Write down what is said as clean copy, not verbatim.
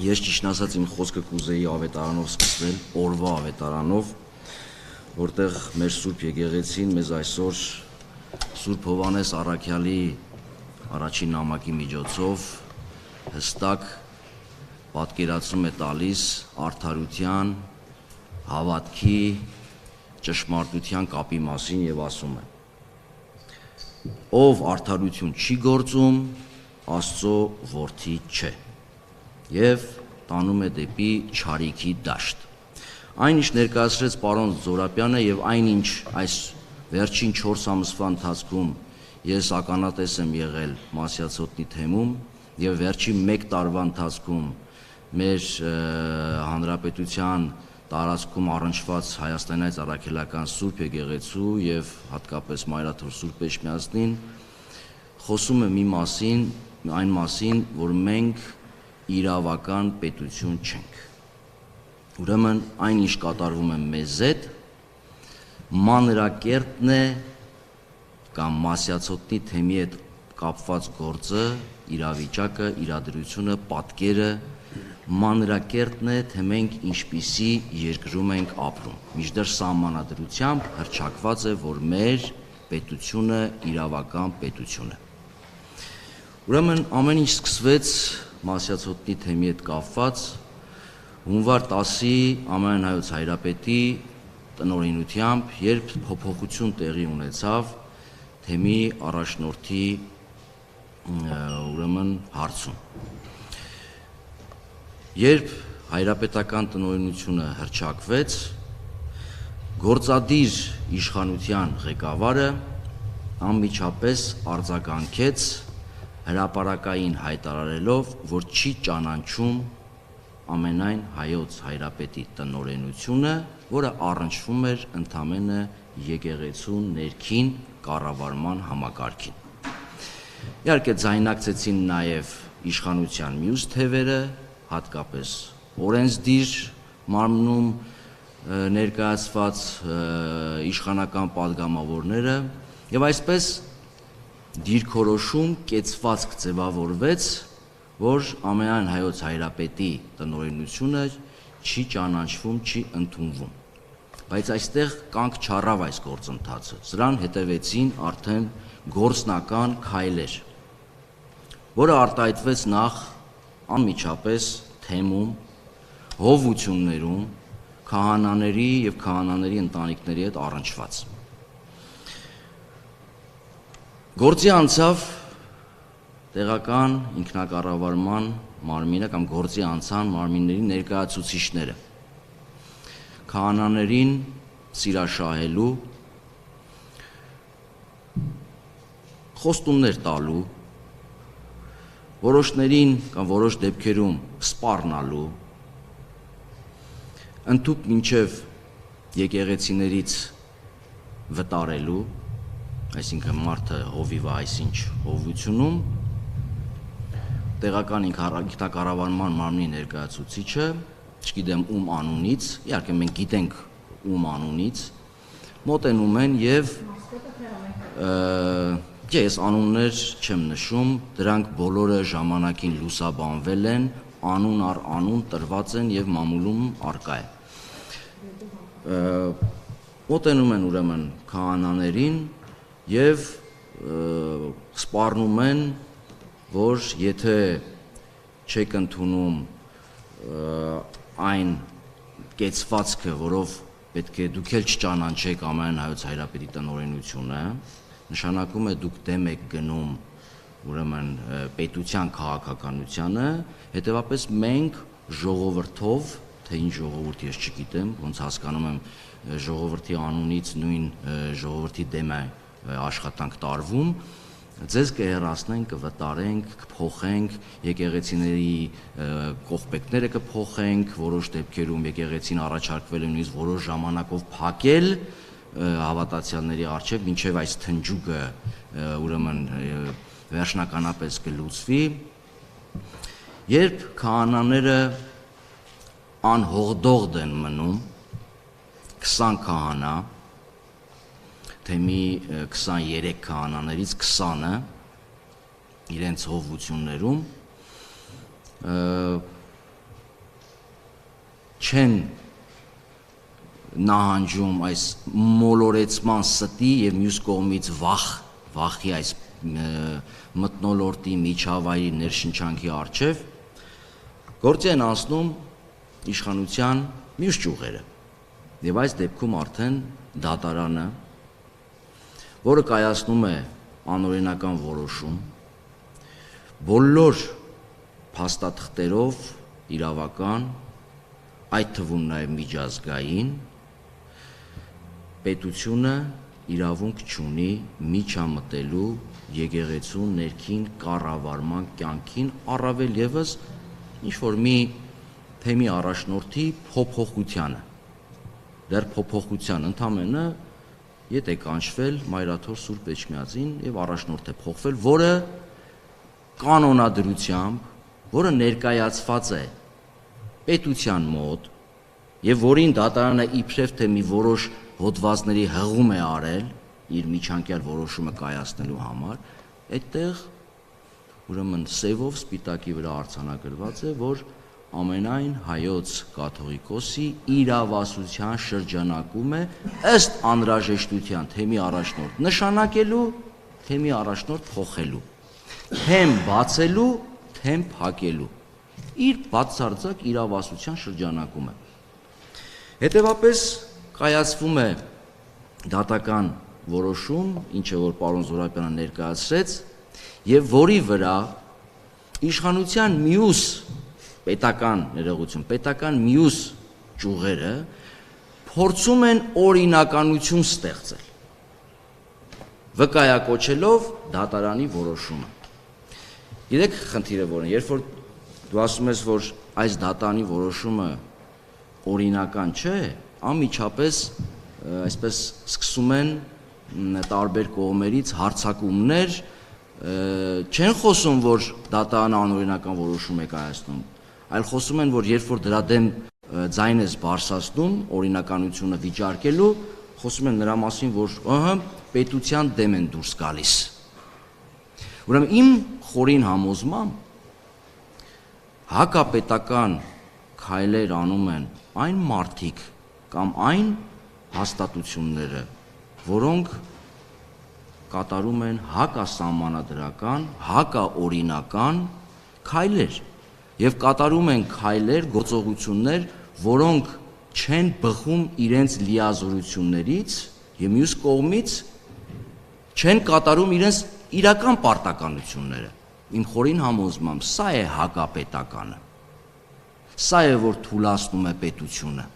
Ես ճիշտ ասած իմ խոսքը կուզեի ավետարանով սկսվել, օրվա ավետարանով, որտեղ մեր Սուրբ Եկեղեցին մեզ այսօր Սուրբ Հովհաննես Առաքյալի առաջին նամակի միջոցով հստակ պատկերացում է տալիս արդարության, հավատքի, ճշմարտության կապի մասին եւ ասում է. ով արդարություն չի գործում, Աստծո որդի չէ եւ տանում է դեպի չարիքի դաշտ։ Այն ինչ ներկայացրեց պարոն Զորապյանը եւ այնինչ այս վերջին 4 ամսվա ընթացքում ես ականատես եմ եղել Մասյացոտնի թեմում եւ վերջին 1 տարվա ընթացքում մեր հանրապետության տարածքում առնչված Հայաստանից առաքելական Սուրբ Եկեղեցու եւ հատկապես Մայրաթոր Սուրբ Էջմիածնին խոսում է մի մասին, այն մասին, որ մենք իրավական պետություն չենք։ Ուրեմն այն ինչ կատարվում է մեզ հետ մանրակերտն է կամ Մասյացոտնի թեմի հետ կապված գործը, իրավիճակը, իրադրությունը, պատկերը մանրակերտն է, թե մենք ինչպիսի երկրում ենք ապրում։ Մինչդեռ սահմանադրությամբ հռչակված է, որ մեր պետությունը իրավական պետություն է։ Ուրեմն ամեն ինչ սկսվեց Մասյացոտնի թեմի հետ կապված հունվար 10-ի Ամենայն Հայոց Հայրապետի տնօրինությամբ, երբ փոփոխություն տեղի ունեցավ թեմի առաջնորդի ուրեմն հարցում։ Երբ հայրապետական տնօրինությունը հռչակվեց, գործադիր իշխանության ղեկավարը անմիջապես արձագանքեց հրապարակային հայտարարելով, որ չի ճանաչում Ամենայն Հայոց Հայրապետի տնօրինությունը, որը առնչվում էր ընդամենը եկեղեցու ներքին կառավարման համակարգին։ Իհարկե ձայնակցեցին նաև իշխանության մյուս թևերը, հատկապես օրենսդիր մարմնում ներկայացված իշխանական падգամավորները եւ այսպես դիրքորոշում կեցվածք ձևավորվեց, որ Ամենայն Հայոց Հայրապետի տնօրինությունը չի ճանաչվում, չի ընդունվում։ Բայց այստեղ կանգ չառավ այս գործընթացը։ Սրան հետևեցին արդեն գործնական քայլեր, որը արտահայտվեց նախ անմիջապես թեմում, հովություններում, քահանաների եւ քահանաների ընտանիքների հետ առնչված։ Գործի անցավ տեղական ինքնակառավարման մարմինը կամ գործի անցան մարմինների ներկայացուցիչները, քահանաներին սիրաշահելու, խոստումներ տալու, որոշներին կամ որոշ դեպքերում սպառնալու, ընդհուպ մինչև եկեղեցիներից վտարելու, այսինքն մարդը հովիվա այսինչ հովությունում, տեղական ինքնակառավարման մարմնի ներկայացուցիչը, չգիտեմ ում անունից, իհարկե մենք գիտենք ում անունից, մոտենում են եւ ես անուններ չեմ նշում, դրանք բոլորը ժամանակին լուսաբանվել են, անուն առ անուն տրված են եւ մամուլում արկա է։ Մոտենում են ուրեմն քահանաներին եւ սպառնում են, որ եթե չեք ընդունում այն կեցվածքը, որով պետք է դուք էլ չճանաչեք Ամենայն Հայոց Հայրապետի տնօրինությունը, նշանակում է դուք դեմ եք գնում ուրեմն պետության քաղաքականությանը, հետևաբար մենք ժողովրդով, թե ինչ ժողովուրդ ես չգիտեմ, ոնց հասկանում եմ ժողովրդի անունից նույն ժողովրդի դեմ է աշխատանք տարվում, ձեզ կհեռացնենք, կվտարենք, կփոխենք, եկեղեցիների կողպեքները կփոխենք, որոշ դեպքերում եկեղեցին առաջարկվել է նույնիսկ որոշ ժամանակով փակել հավատացյալների առջև, մինչև այս թնջուկը ուրեմն վերջնականապես կլուծվի, երբ քահանաները անհողդողդ են մնում, 20 քահանա, թեմի 23 քահանաներից 20-ը իրենց հովություններում չեն նահանջում այս մոլորեցման ստի եւ մյուս կողմից վախի այս մթնոլորտի միջավայրի ներշնչանքի առջև գործի են անցնում իշխանության մյուս ճյուղերը եւ այս դեպքում արդեն դատարանը, որը կայացնում է անօրինական որոշում բոլոր փաստաթղթերով իրավական, այդ թվում նաեւ միջազգային, պետությունը իրավունք չունի միջամտելու եկեղեցու ներքին կառավարման կյանքին, առավել եւս ինչ որ մի թեմի առաջնորդի փոփոխությանը, դեռ փոփոխության ընդամենը ետ է կանչվել Մայրաթոր Սուրբ Էջմիածին եւ առաջնորդ է փոխվել, որը կանոնադրությամբ, որը ներկայացված է պետության մոտ եւ որին դատարանը իբրև թե մի որոշ հոդվածների հղում է արել իր միջանկյալ որոշումը կայացնելու համար, այդտեղ ուրեմն սևով սպիտակի վրա արձանագրված է, որ ամենայն հայոց կաթողիկոսի իրավասության շրջանակում է ըստ անհրաժեշտության թեմի առաջնորդ նշանակելու, թեմի առաջնորդ փոխելու, թեմ բացելու, թեմ փակելու, իր բացարձակ իրավասության շրջանակում է։ Հետևաբար կայացվում է դատական որոշում, ինչը որ պարոն Զուրաբյանը ներկայացրեց, եւ որի վրա իշխանության մյուս պետական ներողություն, պետական մյուս ճյուղերը փորձում են օրինականություն ստեղծել, վկայակոչելով դատարանի որոշումը։ Գիտեք խնդիրը որն է, երբ որ դու ասում ես, որ այս դատարանի որոշումը օրինական չէ, անմիջապես այսպես սկսում են տարբեր կողմերից հարձակումներ, չեն խոսում, որ դատարանը անօրինական որոշում է կայացնում, այլ խոսում են, որ երբ որ դրա դեմ ձայն ես բարձրացնում օրինականությունը վիճարկելու, խոսում են նրա մասին, որ պետության դեմ են դուրս գալիս։ Ուրեմն իմ խորին համոզմամբ հակապետական քայլեր անում են այն մարդիկ կամ այն հաստատությունները, որոնք կատարում են հակասահմանադրական, հակաօրինական քայլեր եւ կատարում են քայլեր, գործողություններ, որոնք չեն բխում իրենց լիազորություններից եւ մյուս կողմից չեն կատարում իրենց իրական պարտականությունները։ Իմ խորին համոզմամբ սա է հակապետականը։ Սա է որ թուլացնում է պետությունը։